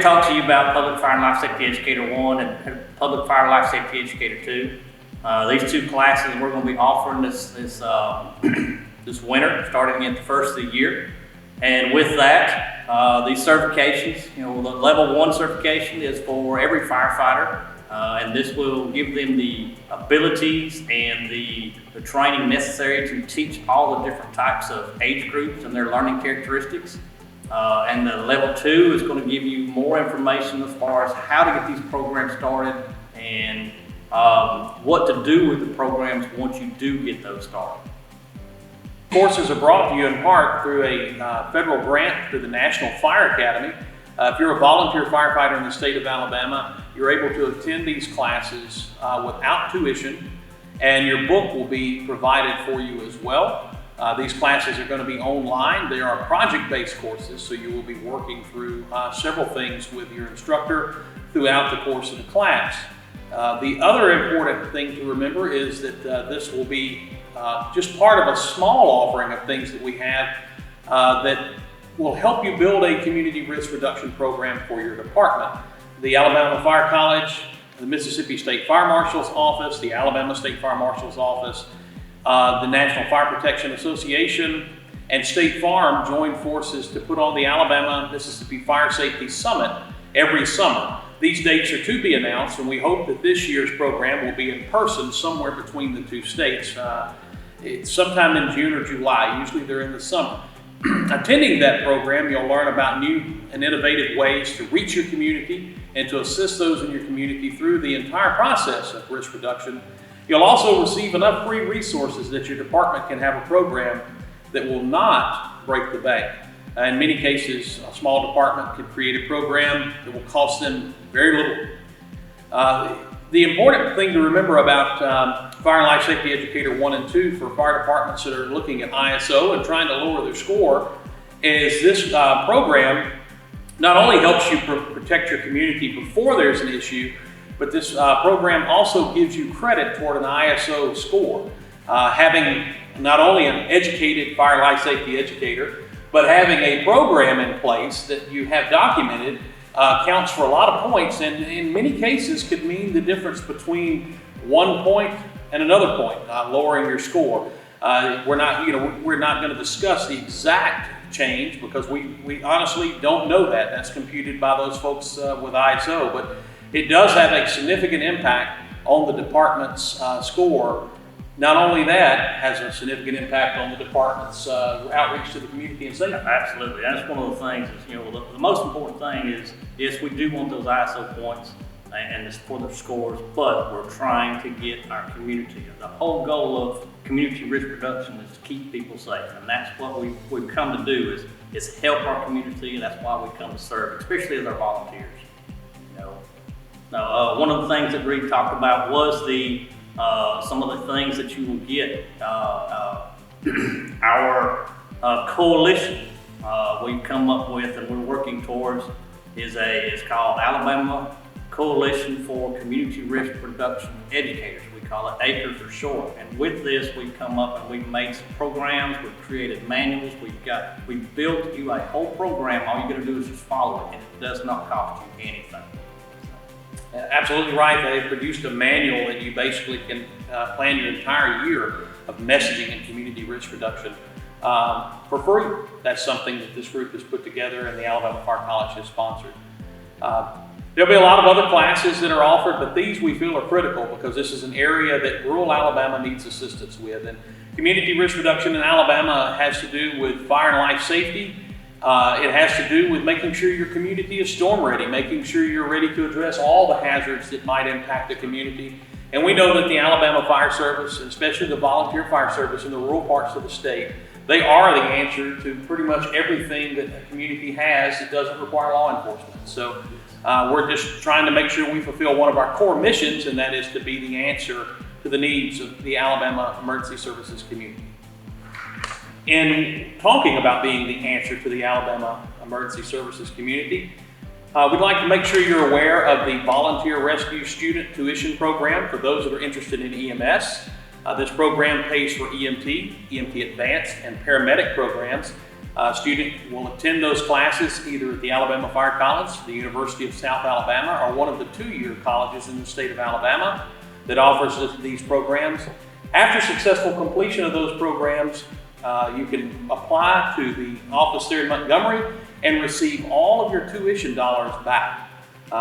talk to you about Public Fire and Life Safety Educator 1 and Public Fire and Life Safety Educator 2. These two classes we're going to be offering this winter, starting at the first of the year. And with that, these certifications, the level 1 certification is for every firefighter, and this will give them the abilities and the training necessary to teach all the different types of age groups and their learning characteristics. And the level 2 is going to give you more information as far as how to get these programs started and what to do with the programs once you do get those started. Courses are brought to you in part through a federal grant through the National Fire Academy. If you're a volunteer firefighter in the state of Alabama, you're able to attend these classes without tuition, and your book will be provided for you as well. These classes are going to be online. They are project-based courses, so you will be working through several things with your instructor throughout the course of the class. The other important thing to remember is that this will be just part of a small offering of things that we have that will help you build a community risk reduction program for your department. The Alabama Fire College, the Mississippi State Fire Marshal's Office, the Alabama State Fire Marshal's Office, the National Fire Protection Association, and State Farm join forces to put on the Alabama-Mississippi Fire Safety Summit every summer. These dates are to be announced, and we hope that this year's program will be in person somewhere between the two states. It's sometime in June or July. Usually they're in the summer. Attending that program, you'll learn about new and innovative ways to reach your community and to assist those in your community through the entire process of risk reduction. You'll also receive enough free resources that your department can have a program that will not break the bank. In many cases, a small department could create a program that will cost them very little. The important thing to remember about Fire and Life Safety Educator 1 and 2 for fire departments that are looking at ISO and trying to lower their score is this program not only helps you protect your community before there's an issue, but this program also gives you credit toward an ISO score. Having not only an educated fire and life safety educator, but having a program in place that you have documented counts for a lot of points, and in many cases could mean the difference between 1 point and another point, lowering your score. We're not going to discuss the exact change because we honestly don't know that. That's computed by those folks with ISO, but it does have a significant impact on the department's score. Not only that, has a significant impact on the department's outreach to the community and safety. Absolutely, that's one of the things. The most important thing is, yes, we do want those ISO points and it's for their scores, but we're trying to get our community. The whole goal of community risk reduction is to keep people safe, and that's what we've come to do is help our community, and that's why we come to serve, especially as our volunteers. Now, one of the things that Reid talked about was some of the things that you will get. Our coalition we've come up with and we're working towards is called Alabama Coalition for Community Risk Reduction Educators. We call it ACRE for short. And with this, we've come up and we've made some programs, we've created manuals, we've built you a whole program. All you got to do is just follow it, and it does not cost you anything. Absolutely right. They've produced a manual that you basically can plan your entire year of messaging and community risk reduction for free. That's something that this group has put together and the Alabama Fire College has sponsored. There'll be a lot of other classes that are offered, but these we feel are critical because this is an area that rural Alabama needs assistance with. And community risk reduction in Alabama has to do with fire and life safety. It has to do with making sure your community is storm ready, making sure you're ready to address all the hazards that might impact the community. And we know that the Alabama Fire Service, and especially the volunteer fire service in the rural parts of the state, they are the answer to pretty much everything that a community has that doesn't require law enforcement. So we're just trying to make sure we fulfill one of our core missions, and that is to be the answer to the needs of the Alabama Emergency Services community. In talking about being the answer to the Alabama Emergency Services community, we'd like to make sure you're aware of the Volunteer Rescue Student Tuition Program for those that are interested in EMS. This program pays for EMT, EMT Advanced, and paramedic programs. Student will attend those classes either at the Alabama Fire College, the University of South Alabama, or one of the two-year colleges in the state of Alabama that offers these programs. After successful completion of those programs, you can apply to the office there in Montgomery and receive all of your tuition dollars back.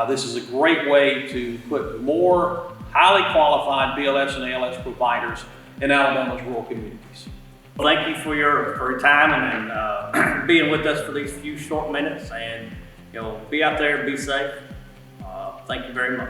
This is a great way to put more highly qualified BLS and ALS providers in Alabama's rural communities. Well, thank you for your time and being with us for these few short minutes, and be out there and be safe. Thank you very much.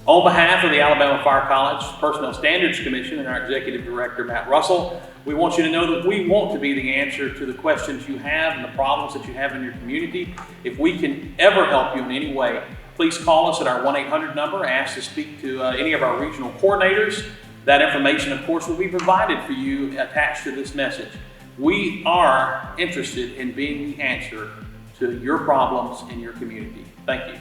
On behalf of the Alabama Fire College Personnel Standards Commission and our Executive Director, Matt Russell, we want you to know that we want to be the answer to the questions you have and the problems that you have in your community. If we can ever help you in any way, please call us at our 1-800 number, ask to speak to any of our regional coordinators. That information, of course, will be provided for you attached to this message. We are interested in being the answer to your problems in your community. Thank you.